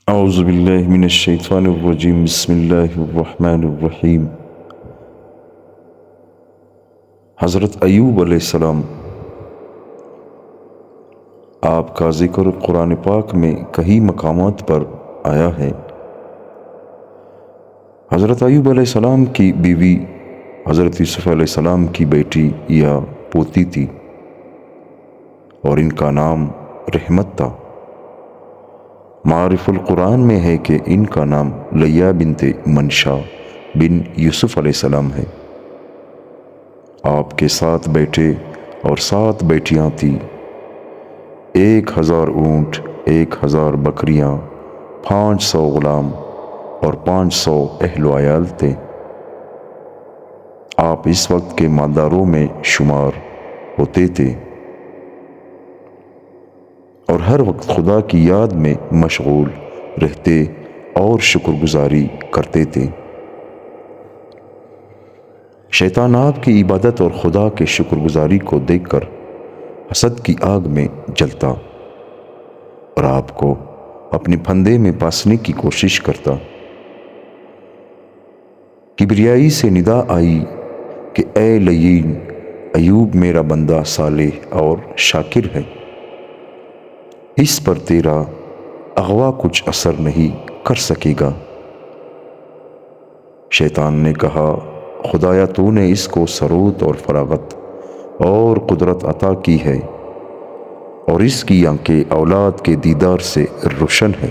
اعوذ باللہ من الشیطان الرجیم بسم اللہ الرحمن الرحیم۔ حضرت ایوب علیہ السلام، آپ کا ذکر قرآن پاک میں کئی مقامات پر آیا ہے۔ حضرت ایوب علیہ السلام کی بیوی حضرت یوسف علیہ السلام کی بیٹی یا پوتی تھی اور ان کا نام رحمت تھا۔ معارف القرآن میں ہے کہ ان کا نام لیہ بنت منشا بن یوسف علیہ السلام ہے۔ آپ کے 7 بیٹے اور 7 بیٹیاں تھیں۔ 1000 اونٹ، 1000 بکریاں، 500 غلام اور 500 اہل و عیال تھے۔ آپ اس وقت کے مالداروں میں شمار ہوتے تھے اور ہر وقت خدا کی یاد میں مشغول رہتے اور شکر گزاری کرتے تھے۔ شیطان آپ کی عبادت اور خدا کے شکر گزاری کو دیکھ کر حسد کی آگ میں جلتا اور آپ کو اپنے پھندے میں پاسنے کی کوشش کرتا۔ کبریائی سے ندا آئی کہ اے لعین، ایوب میرا بندہ صالح اور شاکر ہے، اس پر تیرا اغوا کچھ اثر نہیں کر سکے گا۔ شیطان نے کہا، خدایا تو نے اس کو ثروت اور فراغت اور قدرت عطا کی ہے اور اس کی آنکھیں اولاد کے دیدار سے روشن ہے،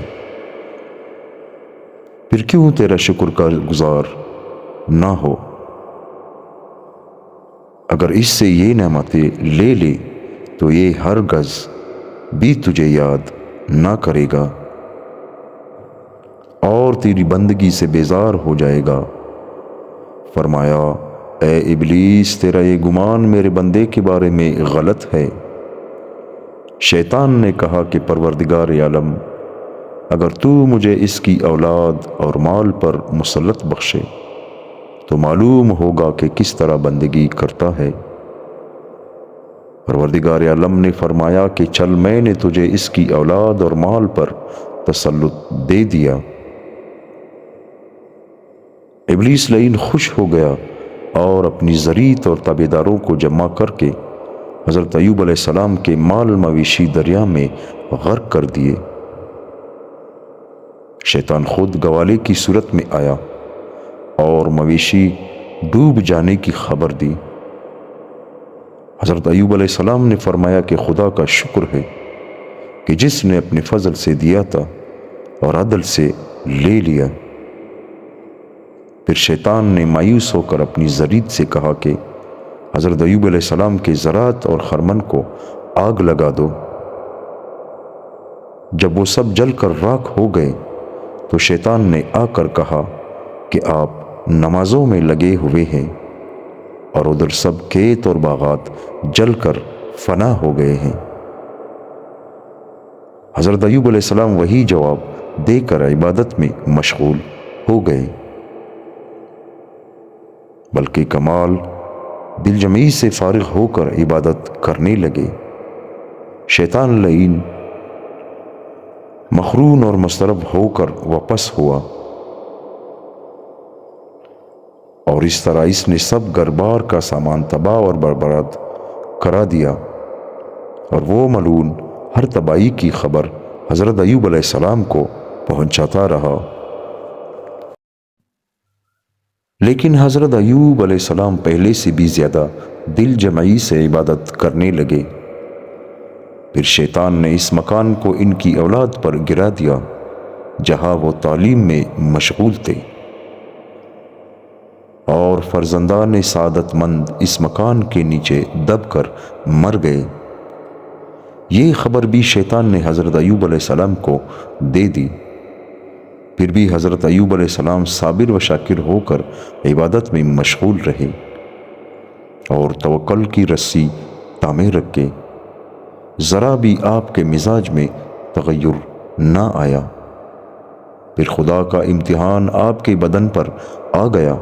پھر کیوں تیرا شکر کا گزار نہ ہو؟ اگر اس سے یہ نعمتیں لے لے تو یہ ہرگز بھی تجھے یاد نہ کرے گا اور تیری بندگی سے بیزار ہو جائے گا۔ فرمایا، اے ابلیس، تیرا یہ گمان میرے بندے کے بارے میں غلط ہے۔ شیطان نے کہا کہ پروردگار عالم، اگر تو مجھے اس کی اولاد اور مال پر مسلط بخشے تو معلوم ہوگا کہ کس طرح بندگی کرتا ہے۔ پروردگار عالم نے فرمایا کہ چل، میں نے تجھے اس کی اولاد اور مال پر تسلط دے دیا۔ ابلیس لعین خوش ہو گیا اور اپنی ذریت اور تابعداروں کو جمع کر کے حضرت ایوب علیہ السلام کے مال مویشی دریا میں غرق کر دیے۔ شیطان خود گوالے کی صورت میں آیا اور مویشی ڈوب جانے کی خبر دی۔ حضرت ایوب علیہ السلام نے فرمایا کہ خدا کا شکر ہے کہ جس نے اپنے فضل سے دیا تھا اور عدل سے لے لیا۔ پھر شیطان نے مایوس ہو کر اپنی ذریت سے کہا کہ حضرت ایوب علیہ السلام کے زراعت اور خرمن کو آگ لگا دو۔ جب وہ سب جل کر راکھ ہو گئے تو شیطان نے آ کر کہا کہ آپ نمازوں میں لگے ہوئے ہیں اور ادھر سب کھیت اور باغات جل کر فنا ہو گئے ہیں۔ حضرت ایوب علیہ السلام وہی جواب دے کر عبادت میں مشغول ہو گئے، بلکہ کمال دل جمعی سے فارغ ہو کر عبادت کرنے لگے۔ شیطان لعین مخرون اور مضطرب ہو کر واپس ہوا اور اس طرح اس نے سب گھر بار کا سامان تباہ اور برباد کرا دیا، اور وہ ملعون ہر تباہی کی خبر حضرت ایوب علیہ السلام کو پہنچاتا رہا۔ لیکن حضرت ایوب علیہ السلام پہلے سے بھی زیادہ دل جمعی سے عبادت کرنے لگے۔ پھر شیطان نے اس مکان کو ان کی اولاد پر گرا دیا جہاں وہ تعلیم میں مشغول تھے، اور فرزندان سعادت مند اس مکان کے نیچے دب کر مر گئے۔ یہ خبر بھی شیطان نے حضرت ایوب علیہ السلام کو دے دی۔ پھر بھی حضرت ایوب علیہ السلام صابر و شاکر ہو کر عبادت میں مشغول رہے اور توکل کی رسی تھامے رکھے۔ ذرا بھی آپ کے مزاج میں تغیر نہ آیا۔ پھر خدا کا امتحان آپ کے بدن پر آ گیا۔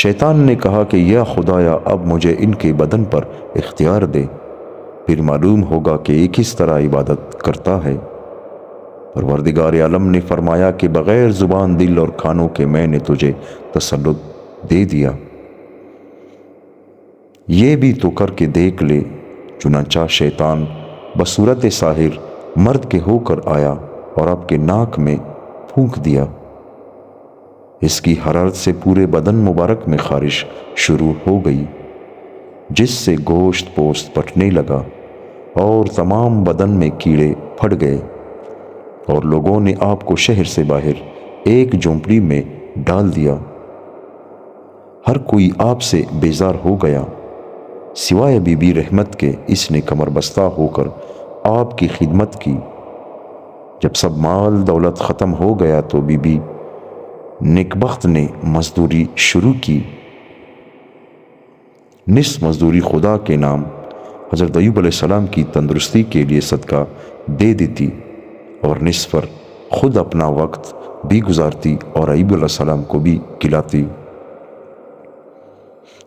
شیطان نے کہا کہ یا خدایا، اب مجھے ان کے بدن پر اختیار دے، پھر معلوم ہوگا کہ یہ کس طرح عبادت کرتا ہے۔ پروردگار عالم نے فرمایا کہ بغیر زبان، دل اور کانوں کے میں نے تجھے تسلط دے دیا، یہ بھی تو کر کے دیکھ لے۔ چنانچہ شیطان بصورت ساحر مرد کے ہو کر آیا اور آپ کے ناک میں پھونک دیا۔ اس کی حرارت سے پورے بدن مبارک میں خارش شروع ہو گئی، جس سے گوشت پوست پھٹنے لگا اور تمام بدن میں کیڑے پھٹ گئے، اور لوگوں نے آپ کو شہر سے باہر ایک جھونپڑی میں ڈال دیا۔ ہر کوئی آپ سے بیزار ہو گیا سوائے بی بی رحمت کے۔ اس نے کمر بستہ ہو کر آپ کی خدمت کی۔ جب سب مال دولت ختم ہو گیا تو بی بی نیکبخت نے مزدوری شروع کی۔ نصف مزدوری خدا کے نام حضرت ایوب علیہ السلام کی تندرستی کے لیے صدقہ دے دیتی، اور نصف پر خود اپنا وقت بھی گزارتی اور ایوب علیہ السلام کو بھی کھلاتی۔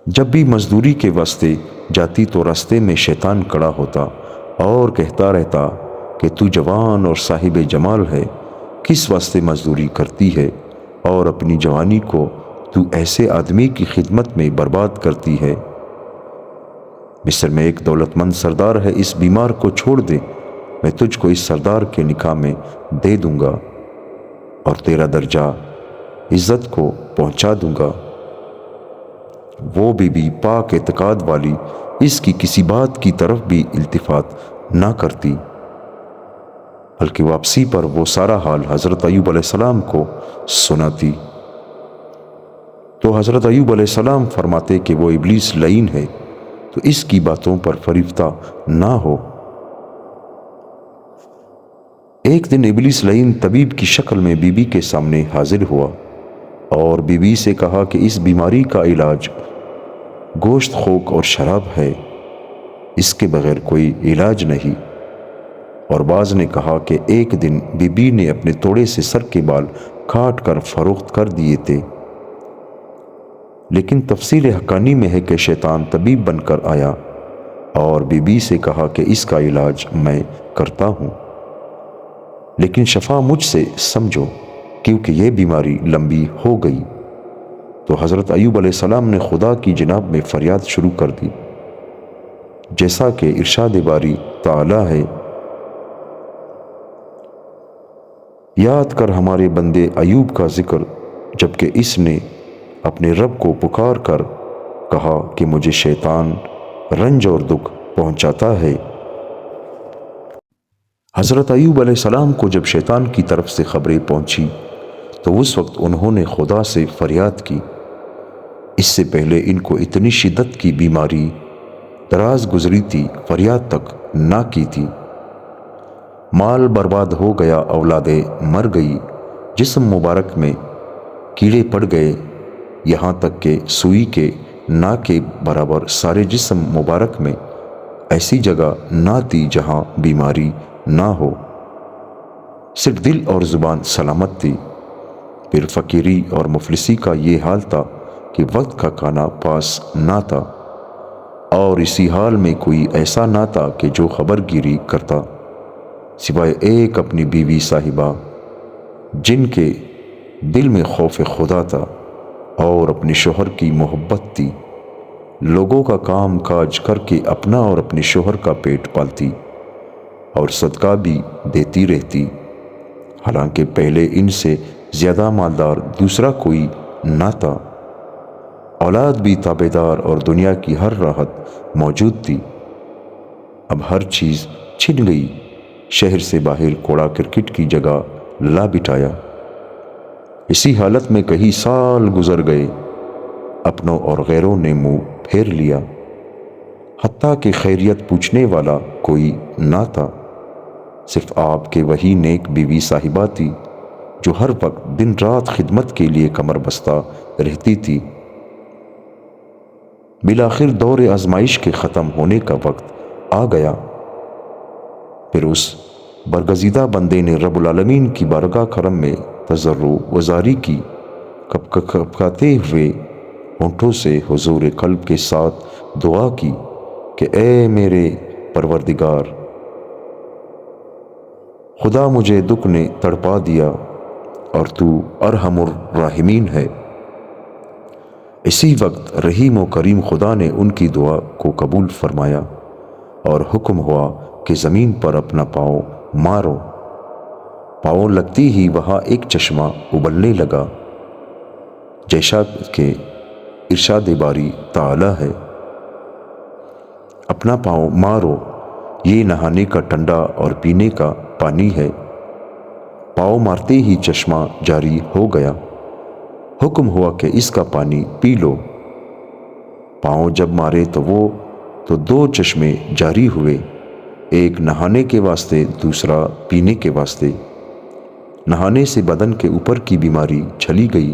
جب بھی مزدوری کے واسطے جاتی تو راستے میں شیطان کھڑا ہوتا اور کہتا رہتا کہ تو جوان اور صاحب جمال ہے، کس واسطے مزدوری کرتی ہے، اور اپنی جوانی کو تو ایسے آدمی کی خدمت میں برباد کرتی ہے۔ مصر میں ایک دولت مند سردار ہے، اس بیمار کو چھوڑ دے، میں تجھ کو اس سردار کے نکاح میں دے دوں گا اور تیرا درجہ عزت کو پہنچا دوں گا۔ وہ بی بی پاک اعتقاد والی اس کی کسی بات کی طرف بھی التفات نہ کرتی، بلکہ واپسی پر وہ سارا حال حضرت ایوب علیہ السلام کو سناتی۔ تو حضرت ایوب علیہ السلام فرماتے کہ وہ ابلیس لعین ہے، تو اس کی باتوں پر فریفتہ نہ ہو۔ ایک دن ابلیس لعین طبیب کی شکل میں بی بی کے سامنے حاضر ہوا اور بی بی سے کہا کہ اس بیماری کا علاج گوشت خوک اور شراب ہے، اس کے بغیر کوئی علاج نہیں۔ اور بعض نے کہا کہ ایک دن بی بی نے اپنے توڑے سے سر کے بال کاٹ کر فروخت کر دیے تھے، لیکن تفسیر حقانی میں ہے کہ شیطان طبیب بن کر آیا اور بی بی سے کہا کہ اس کا علاج میں کرتا ہوں، لیکن شفا مجھ سے سمجھو کیونکہ یہ بیماری لمبی ہو گئی۔ تو حضرت ایوب علیہ السلام نے خدا کی جناب میں فریاد شروع کر دی، جیسا کہ ارشاد باری تعالی ہے، یاد کر ہمارے بندے ایوب کا ذکر، جبکہ اس نے اپنے رب کو پکار کر کہا کہ مجھے شیطان رنج اور دکھ پہنچاتا ہے۔ حضرت ایوب علیہ السلام کو جب شیطان کی طرف سے خبریں پہنچی تو اس وقت انہوں نے خدا سے فریاد کی۔ اس سے پہلے ان کو اتنی شدت کی بیماری دراز گزری تھی، فریاد تک نہ کی تھی۔ مال برباد ہو گیا، اولادیں مر گئی، جسم مبارک میں کیڑے پڑ گئے، یہاں تک کہ سوئی کے نا کے برابر سارے جسم مبارک میں ایسی جگہ نہ تھی جہاں بیماری نہ ہو، صرف دل اور زبان سلامت تھی۔ پھر فقیری اور مفلسی کا یہ حال تھا کہ وقت کا کھانا پاس نہ تھا، اور اسی حال میں کوئی ایسا نہ تھا کہ جو خبر گیری کرتا، سوائے ایک اپنی بیوی صاحبہ جن کے دل میں خوف خدا تھا اور اپنے شوہر کی محبت تھی۔ لوگوں کا کام کاج کر کے اپنا اور اپنے شوہر کا پیٹ پالتی اور صدقہ بھی دیتی رہتی، حالانکہ پہلے ان سے زیادہ مالدار دوسرا کوئی نہ تھا۔ اولاد بھی تابعدار اور دنیا کی ہر راحت موجود تھی۔ اب ہر چیز چھن گئی، شہر سے باہر کوڑا کرکٹ کی جگہ لا بٹھایا۔ اسی حالت میں کئی سال گزر گئے، اپنوں اور غیروں نے منہ پھیر لیا، حتیٰ کہ خیریت پوچھنے والا کوئی نہ تھا۔ صرف آپ کے وہی نیک بیوی صاحبہ تھی جو ہر وقت دن رات خدمت کے لیے کمر بستہ رہتی تھی۔ بالآخر دور آزمائش کے ختم ہونے کا وقت آ گیا۔ پھر اس برگزیدہ بندے نے رب العالمین کی بارگاہ کرم میں تضرع وزاری کی، کپکاتے ہوئے ہونٹوں سے حضور قلب کے ساتھ دعا کی کہ اے میرے پروردگار، خدا مجھے دکھ نے تڑپا دیا اور تو ارحم الراحمین ہے۔ اسی وقت رحیم و کریم خدا نے ان کی دعا کو قبول فرمایا اور حکم ہوا کہ زمین پر اپنا پاؤں مارو۔ پاؤں لگتی ہی وہاں ایک چشمہ ابلنے لگا، جیسا کہ ارشاد باری تعالی ہے، اپنا پاؤں مارو، یہ نہانے کا ٹھنڈا اور پینے کا پانی ہے۔ پاؤں مارتے ہی چشمہ جاری ہو گیا۔ حکم ہوا کہ اس کا پانی پی لو۔ پاؤں جب مارے تو دو چشمے جاری ہوئے، ایک نہانے کے واسطے، دوسرا پینے کے واسطے۔ نہانے سے بدن کے اوپر کی بیماری چلی گئی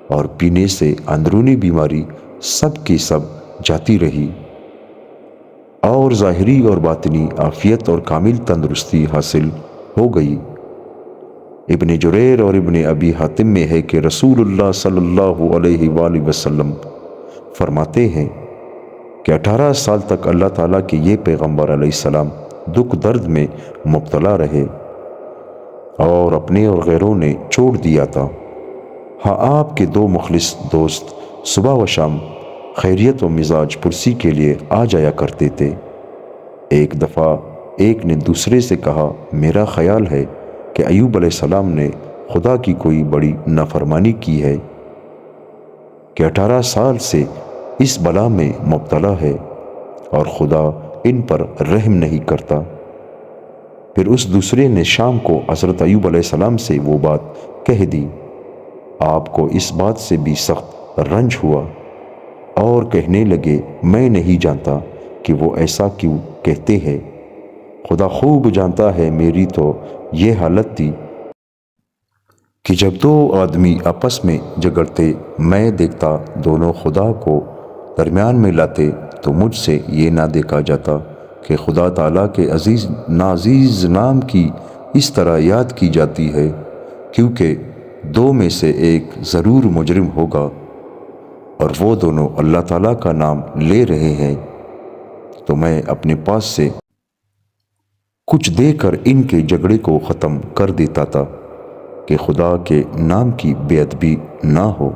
اور پینے سے اندرونی بیماری سب کی سب جاتی رہی اور ظاہری اور باطنی عافیت اور کامل تندرستی حاصل ہو گئی۔ ابن جریر اور ابن ابی حاتم میں ہے کہ رسول اللہ صلی اللہ علیہ وآلہ وسلم فرماتے ہیں کہ 18 سال تک اللہ تعالیٰ کے یہ پیغمبر علیہ السلام دکھ درد میں مبتلا رہے اور اپنے اور غیروں نے چھوڑ دیا تھا۔ ہاں، آپ کے دو مخلص دوست صبح و شام خیریت و مزاج پرسی کے لیے آ جایا کرتے تھے۔ ایک دفعہ ایک نے دوسرے سے کہا، میرا خیال ہے کہ ایوب علیہ السلام نے خدا کی کوئی بڑی نافرمانی کی ہے کہ 18 سال سے اس بلا میں مبتلا ہے اور خدا ان پر رحم نہیں کرتا۔ پھر اس دوسرے نے شام کو حضرت ایوب علیہ السلام سے وہ بات کہہ دی۔ آپ کو اس بات سے بھی سخت رنج ہوا اور کہنے لگے، میں نہیں جانتا کہ وہ ایسا کیوں کہتے ہیں۔ خدا خوب جانتا ہے، میری تو یہ حالت تھی کہ جب دو آدمی آپس میں جھگڑتے میں دیکھتا، دونوں خدا کو درمیان میں لاتے تو مجھ سے یہ نہ دیکھا جاتا کہ خدا تعالیٰ کے عزیز ناعزیز نام کی اس طرح یاد کی جاتی ہے، کیونکہ دو میں سے ایک ضرور مجرم ہوگا اور وہ دونوں اللہ تعالیٰ کا نام لے رہے ہیں، تو میں اپنے پاس سے کچھ دے کر ان کے جھگڑے کو ختم کر دیتا تھا کہ خدا کے نام کی بے ادبی نہ ہو۔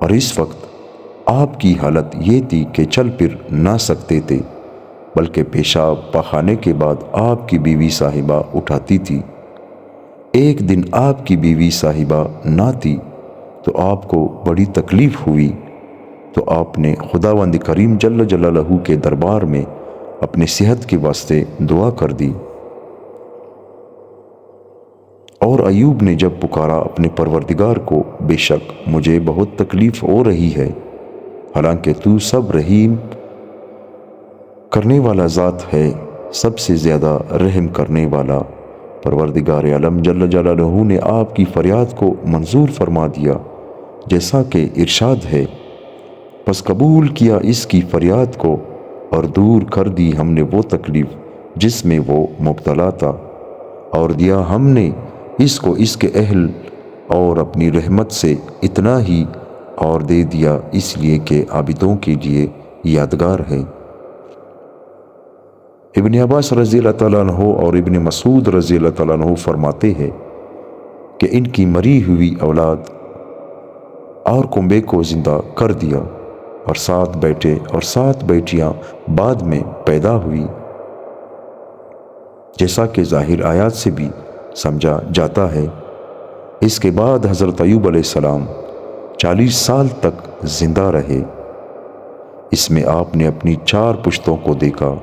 اور اس وقت آپ کی حالت یہ تھی کہ چل پھر نہ سکتے تھے، بلکہ پیشاب پاخانے کے بعد آپ کی بیوی صاحبہ اٹھاتی تھی۔ ایک دن آپ کی بیوی صاحبہ نہ تھی تو آپ کو بڑی تکلیف ہوئی، تو آپ نے خداوند کریم جل جلالہ کے دربار میں اپنے صحت کے واسطے دعا کر دی۔ اور ایوب نے جب پکارا اپنے پروردگار کو، بے شک مجھے بہت تکلیف ہو رہی ہے، حالانکہ تو سب رحیم کرنے والا ذات ہے، سب سے زیادہ رحم کرنے والا۔ پروردگار عالم جل جلالہ نے آپ کی فریاد کو منظور فرما دیا، جیسا کہ ارشاد ہے، پس قبول کیا اس کی فریاد کو اور دور کر دی ہم نے وہ تکلیف جس میں وہ مبتلا تھا، اور دیا ہم نے اس کو اس کے اہل اور اپنی رحمت سے اتنا ہی اور دے دیا، اس لیے کہ عابدوں کے لیے یادگار ہے۔ ابن عباس رضی اللہ تعالیٰ عنہ اور ابن مسعود رضی اللہ تعالیٰ عنہ فرماتے ہیں کہ ان کی مری ہوئی اولاد اور کنبے کو زندہ کر دیا، اور 7 بیٹے اور 7 بیٹیاں بعد میں پیدا ہوئی، جیسا کہ ظاہر آیات سے بھی سمجھا جاتا ہے۔ اس کے بعد حضرت ایوب علیہ السلام 40 سال تک زندہ رہے۔ اس میں آپ نے اپنی 4 پشتوں کو دیکھا۔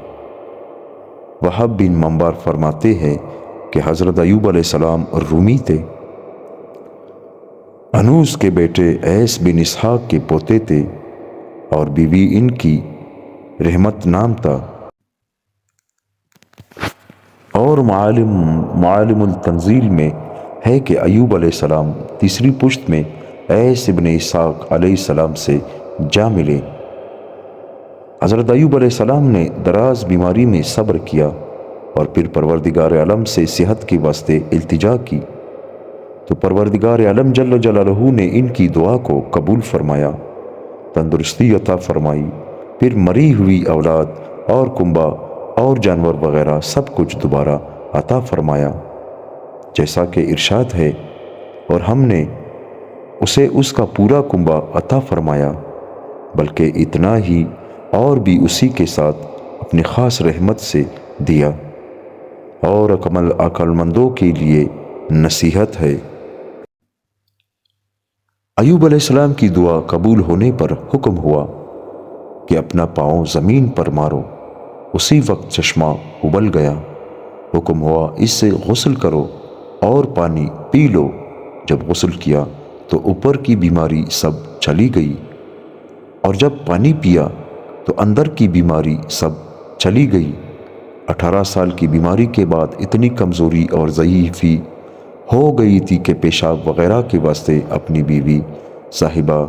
وہب بن منبر فرماتے ہیں کہ حضرت ایوب علیہ السلام رومی تھے، انوس کے بیٹے ایس بن اسحاق کے پوتے تھے، اور بیوی ان کی رحمت نام تھا۔ اور معالم التنزیل میں ہے کہ ایوب علیہ السلام تیسری پشت میں ایس ابن اسحاق علیہ السلام سے جا ملے۔ حضرت ایوب علیہ السلام نے دراز بیماری میں صبر کیا اور پھر پروردگار عالم سے صحت کے واسطے التجا کی، تو پروردگار عالم جل جلالہ نے ان کی دعا کو قبول فرمایا، تندرستی عطا فرمائی، پھر مری ہوئی اولاد اور کنبہ اور جانور وغیرہ سب کچھ دوبارہ عطا فرمایا۔ جیسا کہ ارشاد ہے، اور ہم نے اسے اس کا پورا کنبہ عطا فرمایا، بلکہ اتنا ہی اور بھی اسی کے ساتھ اپنی خاص رحمت سے دیا، اور عقل مندوں کے لیے نصیحت ہے۔ ایوب علیہ السلام کی دعا قبول ہونے پر حکم ہوا کہ اپنا پاؤں زمین پر مارو۔ اسی وقت چشمہ ابل گیا۔ حکم ہوا اس سے غسل کرو اور پانی پی لو۔ جب غسل کیا تو اوپر کی بیماری سب چلی گئی، اور جب پانی پیا تو اندر کی بیماری سب چلی گئی۔ 18 سال کی بیماری کے بعد اتنی کمزوری اور ضعیفی ہو گئی تھی کہ پیشاب وغیرہ کے واسطے اپنی بیوی صاحبہ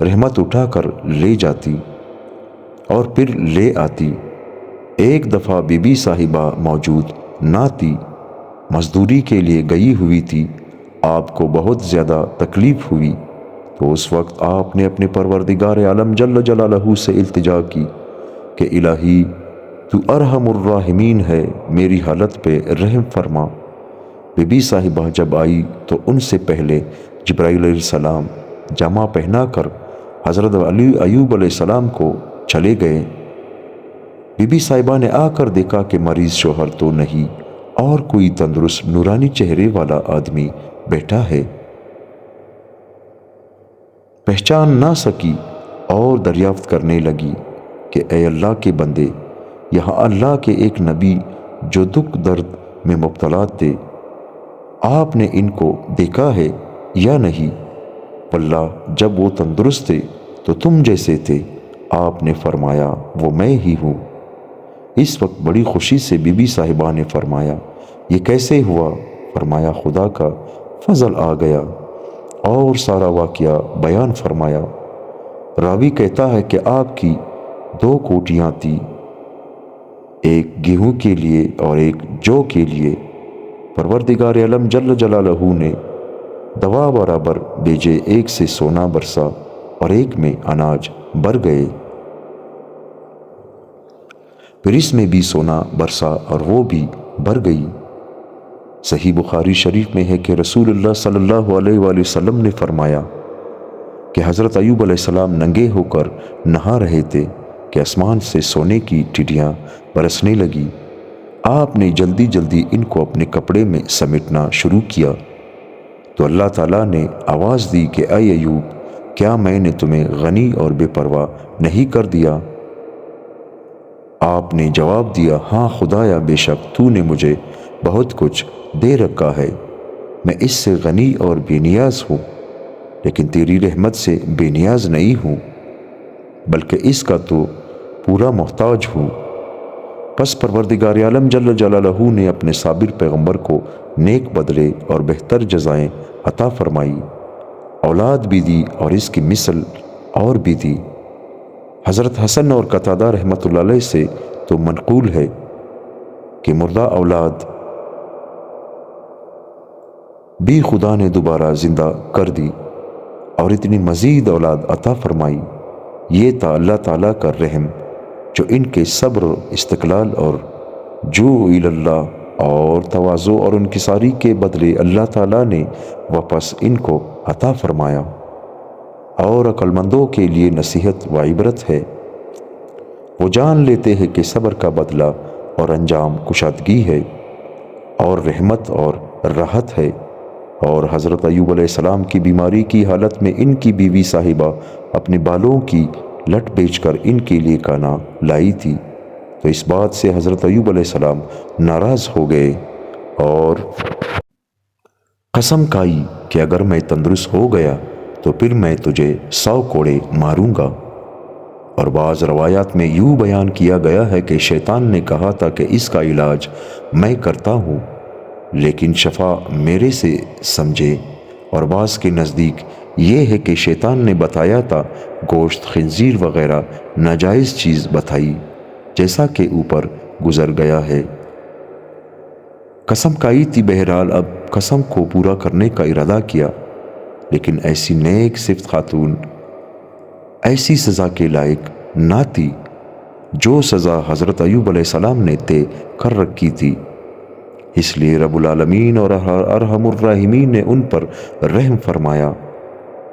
رحمت اٹھا کر لے جاتی اور پھر لے آتی۔ ایک دفعہ بی بی صاحبہ موجود نہ تھی، مزدوری کے لیے گئی ہوئی تھی۔ آپ کو بہت زیادہ تکلیف ہوئی تو اس وقت آپ نے اپنے پروردگار عالم جل جلالہ سے التجا کی کہ الہی تو ارحم الراحمین ہے، میری حالت پہ رحم فرما۔ بی بی صاحبہ جب آئی تو ان سے پہلے جبرائیل علیہ السلام جامہ پہنا کر حضرت ایوب علیہ السلام کو چلے گئے۔ بی بی صاحبہ نے آ کر دیکھا کہ مریض شوہر تو نہیں اور کوئی تندرست نورانی چہرے والا آدمی بیٹھا ہے۔ پہچان نہ سکی اور دریافت کرنے لگی کہ اے اللہ کے بندے، یہاں اللہ کے ایک نبی جو دکھ درد میں مبتلا تھے، آپ نے ان کو دیکھا ہے یا نہیں؟ واللہ جب وہ تندرست تھے تو تم جیسے تھے۔ آپ نے فرمایا وہ میں ہی ہوں۔ اس وقت بڑی خوشی سے بی بی صاحبہ نے فرمایا یہ کیسے ہوا؟ فرمایا خدا کا فضل آ گیا، اور سارا واقعہ بیان فرمایا۔ راوی کہتا ہے کہ آپ کی 2 کوٹیاں تھیں، ایک گیہوں کے لیے اور ایک جو کے لیے۔ پروردگار عالم جل جلالہ نے دوا برابر بھیجے، ایک سے سونا برسا اور ایک میں اناج بھر گئے، پھر اس میں بھی سونا برسا اور وہ بھی بھر گئی۔ صحیح بخاری شریف میں ہے کہ رسول اللہ صلی اللہ علیہ وآلہ وسلم نے فرمایا کہ حضرت ایوب علیہ السلام ننگے ہو کر نہا رہے تھے کہ آسمان سے سونے کی ٹھیڈیاں برسنے لگی۔ آپ نے جلدی جلدی ان کو اپنے کپڑے میں سمیٹنا شروع کیا تو اللہ تعالیٰ نے آواز دی کہ اے ایوب، کیا میں نے تمہیں غنی اور بے پرواہ نہیں کر دیا؟ آپ نے جواب دیا ہاں خدایا، بے شک تو نے مجھے بہت کچھ دے رکھا ہے، میں اس سے غنی اور بے نیاز ہوں، لیکن تیری رحمت سے بے نیاز نہیں ہوں، بلکہ اس کا تو پورا محتاج ہوں۔ پس پروردگار عالم جل جلالہ نے اپنے صابر پیغمبر کو نیک بدلے اور بہتر جزائیں عطا فرمائی، اولاد بھی دی اور اس کی مثل اور بھی دی۔ حضرت حسن اور قتادہ رحمۃ اللہ علیہ سے تو منقول ہے کہ مردہ اولاد بھی خدا نے دوبارہ زندہ کر دی اور اتنی مزید اولاد عطا فرمائی۔ یہ تھا اللہ تعالیٰ کا رحم جو ان کے صبر، استقلال اور جو اللہ اور تواضع اور انکساری کے بدلے اللہ تعالیٰ نے واپس ان کو عطا فرمایا، اور عقل مندوں کے لیے نصیحت و عبرت ہے۔ وہ جان لیتے ہیں کہ صبر کا بدلہ اور انجام کشادگی ہے اور رحمت اور راحت ہے۔ اور حضرت ایوب علیہ السلام کی بیماری کی حالت میں ان کی بیوی صاحبہ اپنے بالوں کی لٹ بیچ کر ان کے لیے کھانا لائی تھی، تو اس بات سے حضرت ایوب علیہ السلام ناراض ہو گئے اور قسم کھائی کہ اگر میں تندرست ہو گیا تو پھر میں تجھے 100 کوڑے ماروں گا۔ اور بعض روایات میں یوں بیان کیا گیا ہے کہ شیطان نے کہا تھا کہ اس کا علاج میں کرتا ہوں، لیکن شفا میرے سے سمجھے۔ اور بعض کے نزدیک یہ ہے کہ شیطان نے بتایا تھا، گوشت خنزیر وغیرہ ناجائز چیز بتائی، جیسا کہ اوپر گزر گیا ہے۔ قسم کھائی تھی، بہرحال اب قسم کو پورا کرنے کا ارادہ کیا، لیکن ایسی نیک صفت خاتون ایسی سزا کے لائق نہ تھی جو سزا حضرت ایوب علیہ السلام نے طے کر رکھی تھی۔ اس لیے رب العالمین اور ارحم الراحمین نے ان پر رحم فرمایا۔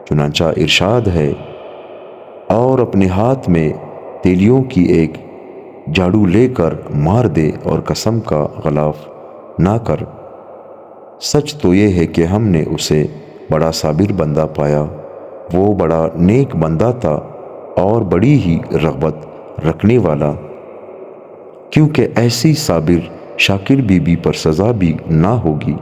چنانچہ ارشاد ہے، اور اپنے ہاتھ میں تیلیوں کی ایک جھاڑو لے کر مار دے اور قسم کا غلاف نہ کر۔ سچ تو یہ ہے کہ ہم نے اسے بڑا صابر بندہ پایا، وہ بڑا نیک بندہ تھا اور بڑی ہی رغبت رکھنے والا، کیونکہ ایسی صابر شاکر بی بی پر سزا بھی نہ ہوگی۔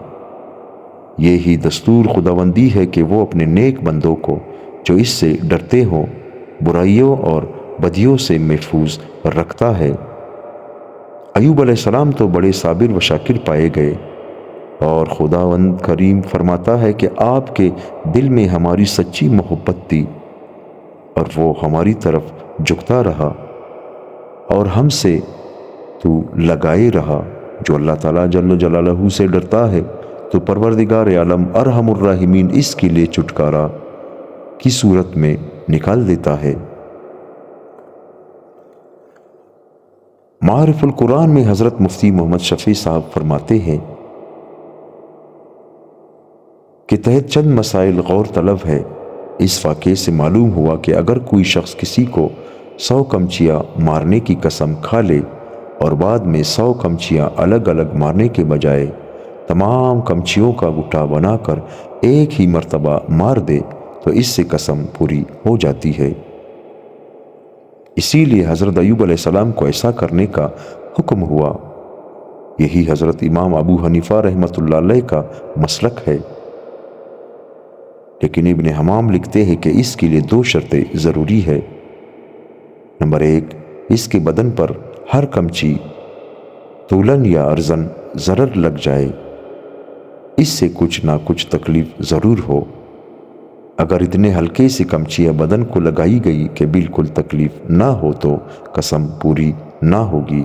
یہی دستور خداوندی ہے کہ وہ اپنے نیک بندوں کو جو اس سے ڈرتے ہوں برائیوں اور بدیوں سے محفوظ رکھتا ہے۔ ایوب علیہ السلام تو بڑے صابر و شاکر پائے گئے، اور خداوند کریم فرماتا ہے کہ آپ کے دل میں ہماری سچی محبت تھی اور وہ ہماری طرف جھکتا رہا اور ہم سے تو لگائے رہا۔ جو اللہ تعالیٰ جل جلالہ سے ڈرتا ہے تو پروردگار عالم ارحم الراحمین اس کے لیے چھٹکارا کی صورت میں نکال دیتا ہے۔ معارف القرآن میں حضرت مفتی محمد شفیع صاحب فرماتے ہیں کہ تحت چند مسائل غور طلب ہے۔ اس واقعے سے معلوم ہوا کہ اگر کوئی شخص کسی کو 100 کمچیاں مارنے کی قسم کھا لے اور بعد میں 100 کمچیاں الگ الگ مارنے کے بجائے تمام کمچیوں کا گٹھا بنا کر ایک ہی مرتبہ مار دے تو اس سے قسم پوری ہو جاتی ہے۔ اسی لیے حضرت ایوب علیہ السلام کو ایسا کرنے کا حکم ہوا۔ یہی حضرت امام ابو حنیفہ رحمۃ اللہ علیہ کا مسلک ہے، لیکن ابن حمام لکھتے ہیں کہ اس کے لیے 2 شرطیں ضروری ہے۔ نمبر 1، اس کے بدن پر ہر کمچی طولاً یا عرضاً ضرر لگ جائے، اس سے کچھ نہ کچھ تکلیف ضرور ہو۔ اگر اتنے ہلکے سے کمچیاں بدن کو لگائی گئی کہ بالکل تکلیف نہ ہو تو قسم پوری نہ ہوگی۔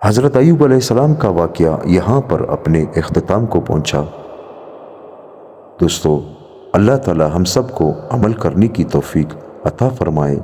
حضرت ایوب علیہ السلام کا واقعہ یہاں پر اپنے اختتام کو پہنچا۔ دوستو، اللہ تعالی ہم سب کو عمل کرنے کی توفیق عطا فرمائے۔